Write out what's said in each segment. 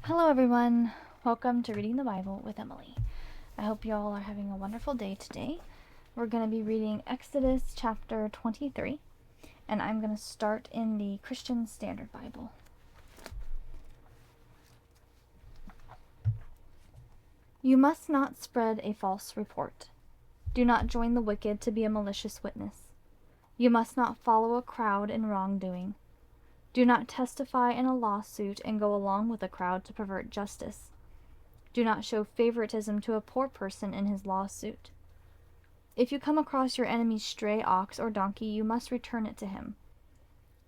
Hello everyone, welcome to Reading the Bible with Emily. I hope you all are having a wonderful day today. We're going to be reading Exodus chapter 23, and I'm going to start in the Christian Standard Bible. You must not spread a false report. Do not join the wicked to be a malicious witness. You must not follow a crowd in wrongdoing. Do not testify in a lawsuit and go along with a crowd to pervert justice. Do not show favoritism to a poor person in his lawsuit. If you come across your enemy's stray ox or donkey, you must return it to him.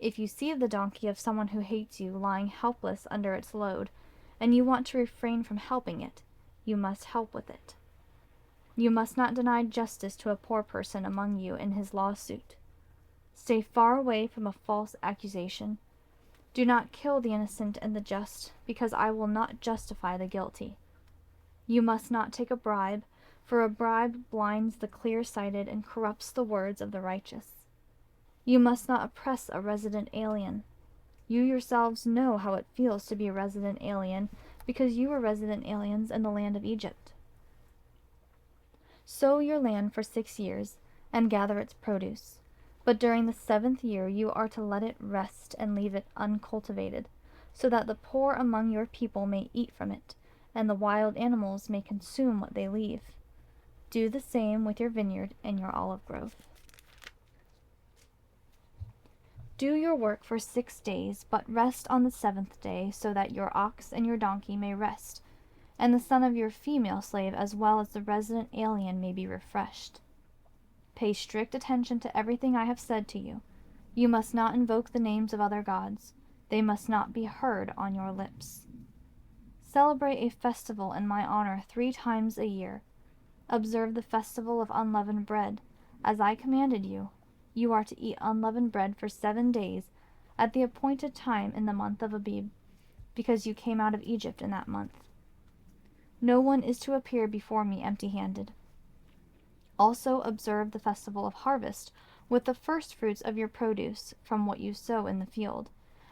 If you see the donkey of someone who hates you lying helpless under its load, and you want to refrain from helping it, you must help with it. You must not deny justice to a poor person among you in his lawsuit. Stay far away from a false accusation. Do not kill the innocent and the just, because I will not justify the guilty. You must not take a bribe, for a bribe blinds the clear-sighted and corrupts the words of the righteous. You must not oppress a resident alien. You yourselves know how it feels to be a resident alien, because you were resident aliens in the land of Egypt. Sow your land for 6 years, and gather its produce. But during the 7th year you are to let it rest and leave it uncultivated, so that the poor among your people may eat from it, and the wild animals may consume what they leave. Do the same with your vineyard and your olive grove. Do your work for 6 days, but rest on the 7th day, so that your ox and your donkey may rest, and the son of your female slave as well as the resident alien may be refreshed. Pay strict attention to everything I have said to you. You must not invoke the names of other gods. They must not be heard on your lips. Celebrate a festival in my honor 3 times a year. Observe the festival of unleavened bread. As I commanded you, you are to eat unleavened bread for 7 days at the appointed time in the month of Abib, because you came out of Egypt in that month. No one is to appear before me empty-handed. Also observe the festival of harvest with the first fruits of your produce from what you sow in the field,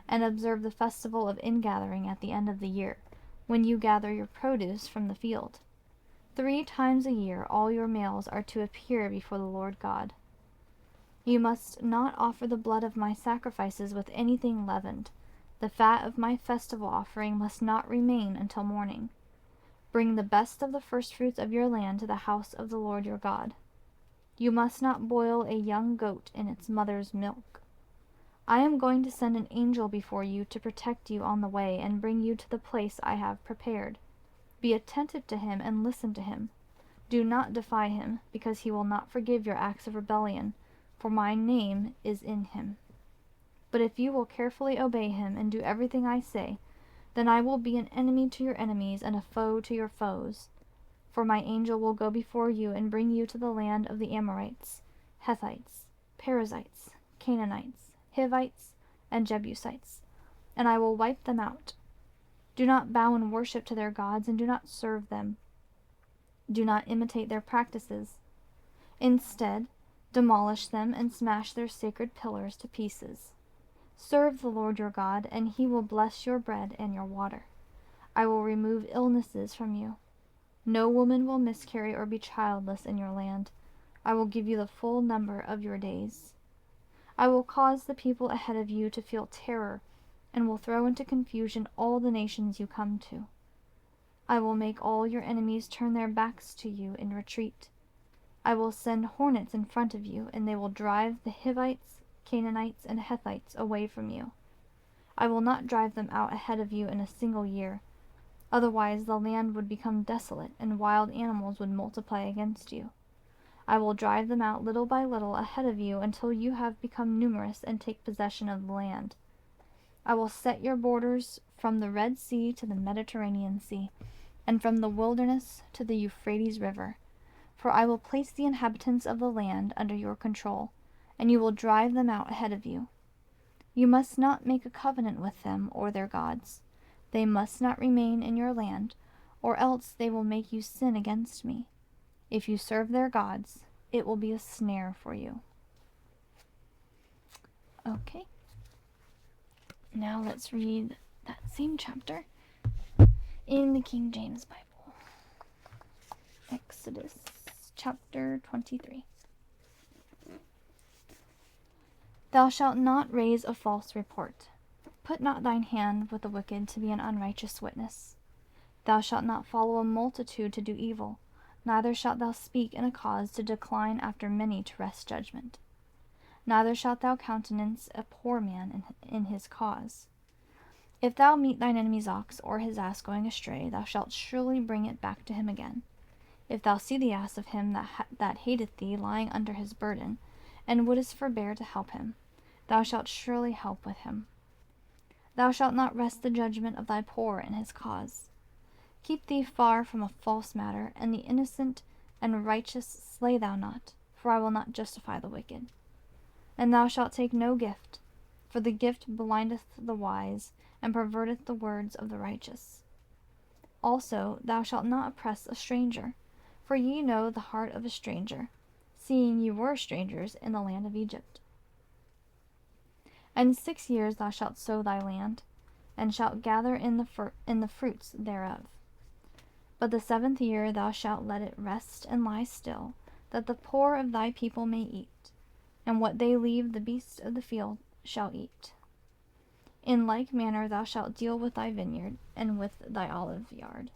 and observe the festival of ingathering at the end of the year, when you gather your produce from the field. 3 times a year all your males are to appear before the Lord God. You must not offer the blood of my sacrifices with anything leavened. The fat of my festival offering must not remain until morning. Bring the best of the firstfruits of your land to the house of the Lord your God. You must not boil a young goat in its mother's milk. I am going to send an angel before you to protect you on the way and bring you to the place I have prepared. Be attentive to him and listen to him. Do not defy him, because he will not forgive your acts of rebellion, for my name is in him. But if you will carefully obey him and do everything I say, then I will be an enemy to your enemies and a foe to your foes. For my angel will go before you and bring you to the land of the Amorites, Hittites, Perizzites, Canaanites, Hivites, and Jebusites, and I will wipe them out. Do not bow in worship to their gods, and do not serve them. Do not imitate their practices. Instead, demolish them and smash their sacred pillars to pieces. Serve the Lord your God, and he will bless your bread and your water. I will remove illnesses from you. No woman will miscarry or be childless in your land. I will give you the full number of your days. I will cause the people ahead of you to feel terror, and will throw into confusion all the nations you come to. I will make all your enemies turn their backs to you in retreat. I will send hornets in front of you, and they will drive the Hivites, Canaanites, and Hittites away from you. I will not drive them out ahead of you in a single year. Otherwise the land would become desolate, and wild animals would multiply against you. I will drive them out little by little ahead of you until you have become numerous and take possession of the land. I will set your borders from the Red Sea to the Mediterranean Sea, and from the wilderness to the Euphrates River. For I will place the inhabitants of the land under your control, and you will drive them out ahead of you. You must not make a covenant with them or their gods. They must not remain in your land, or else they will make you sin against me. If you serve their gods, it will be a snare for you. Okay. Now let's read that same chapter. in the King James Bible. Exodus chapter 23. Thou shalt not raise a false report. Put not thine hand with the wicked to be an unrighteous witness. Thou shalt not follow a multitude to do evil, neither shalt thou speak in a cause to decline after many to wrest judgment. Neither shalt thou countenance a poor man in his cause. If thou meet thine enemy's ox or his ass going astray, thou shalt surely bring it back to him again. If thou see the ass of him that hateth thee lying under his burden, and wouldest forbear to help him, thou shalt surely help with him. Thou shalt not wrest the judgment of thy poor in his cause. Keep thee far from a false matter, and the innocent and righteous slay thou not, for I will not justify the wicked. And thou shalt take no gift, for the gift blindeth the wise, and perverteth the words of the righteous. Also thou shalt not oppress a stranger, for ye know the heart of a stranger, seeing ye were strangers in the land of Egypt. And 6 years thou shalt sow thy land, and shalt gather in the fruits thereof. But the 7th year thou shalt let it rest and lie still, that the poor of thy people may eat, and what they leave the beasts of the field shall eat. In like manner thou shalt deal with thy vineyard, and with thy olive yard.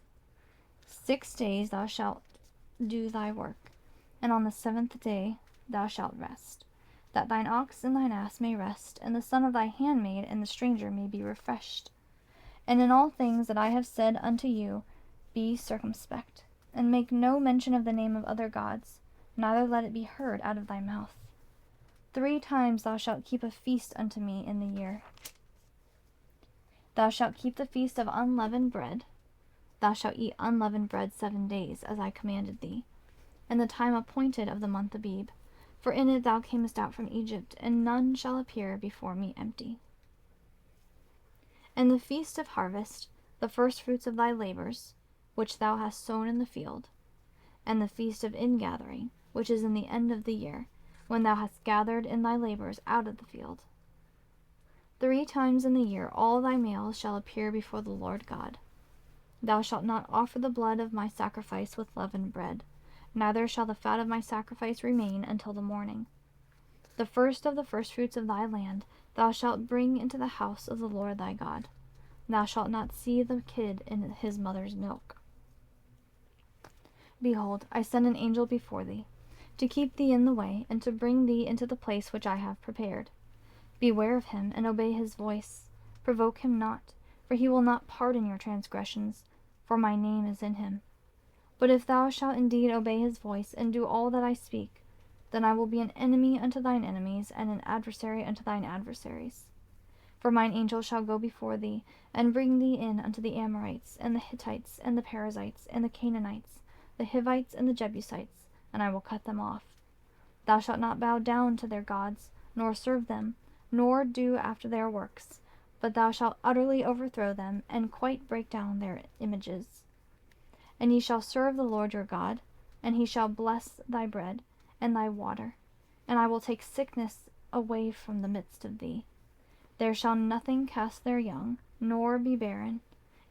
6 days thou shalt do thy work, and on the 7th day thou shalt rest, that thine ox and thine ass may rest, and the son of thy handmaid and the stranger may be refreshed. And in all things that I have said unto you, be circumspect, and make no mention of the name of other gods, neither let it be heard out of thy mouth. 3 times thou shalt keep a feast unto me in the year. Thou shalt keep the feast of unleavened bread. Thou shalt eat unleavened bread 7 days, as I commanded thee, in the time appointed of the month Abib, for in it thou camest out from Egypt, and none shall appear before me empty. And the feast of harvest, the firstfruits of thy labors, which thou hast sown in the field, and the feast of ingathering, which is in the end of the year, when thou hast gathered in thy labors out of the field. 3 times in the year all thy males shall appear before the Lord God. Thou shalt not offer the blood of my sacrifice with leavened bread, neither shall the fat of my sacrifice remain until the morning. The first of the firstfruits of thy land thou shalt bring into the house of the Lord thy God. Thou shalt not see the kid in his mother's milk. Behold, I send an angel before thee, to keep thee in the way, and to bring thee into the place which I have prepared. Beware of him, and obey his voice. Provoke him not, for he will not pardon your transgressions, for my name is in him. But if thou shalt indeed obey his voice, and do all that I speak, then I will be an enemy unto thine enemies, and an adversary unto thine adversaries. For mine angel shall go before thee, and bring thee in unto the Amorites, and the Hittites, and the Perizzites, and the Canaanites, the Hivites, and the Jebusites, and I will cut them off. Thou shalt not bow down to their gods, nor serve them, nor do after their works, but thou shalt utterly overthrow them, and quite break down their images. And ye shall serve the Lord your God, and he shall bless thy bread and thy water, and I will take sickness away from the midst of thee. There shall nothing cast their young, nor be barren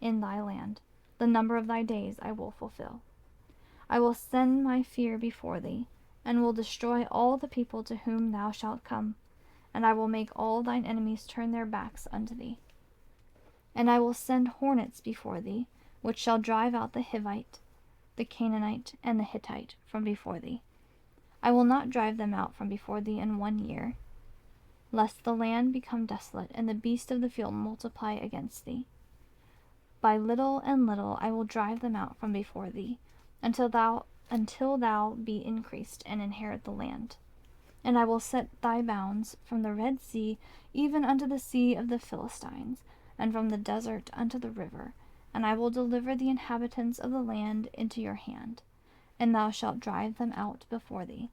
in thy land. The number of thy days I will fulfill. I will send my fear before thee, and will destroy all the people to whom thou shalt come, and I will make all thine enemies turn their backs unto thee. And I will send hornets before thee, which shall drive out the Hivite, the Canaanite, and the Hittite from before thee. I will not drive them out from before thee in 1 year, lest the land become desolate, and the beasts of the field multiply against thee. By little and little I will drive them out from before thee, until thou be increased and inherit the land. And I will set thy bounds from the Red Sea even unto the sea of the Philistines, and from the desert unto the river, and I will deliver the inhabitants of the land into your hand, and thou shalt drive them out before thee.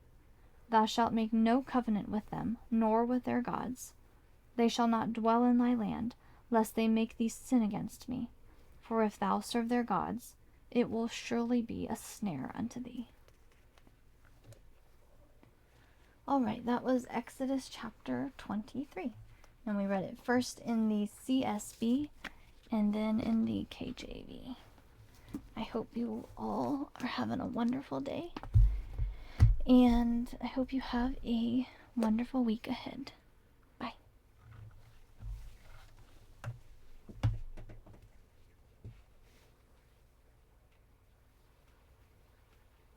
Thou shalt make no covenant with them, nor with their gods. They shall not dwell in thy land, lest they make thee sin against me. For if thou serve their gods, it will surely be a snare unto thee. All right, that was Exodus chapter 23. And we read it first in the CSB and then in the KJV. I hope you all are having a wonderful day, and I hope you have a wonderful week ahead.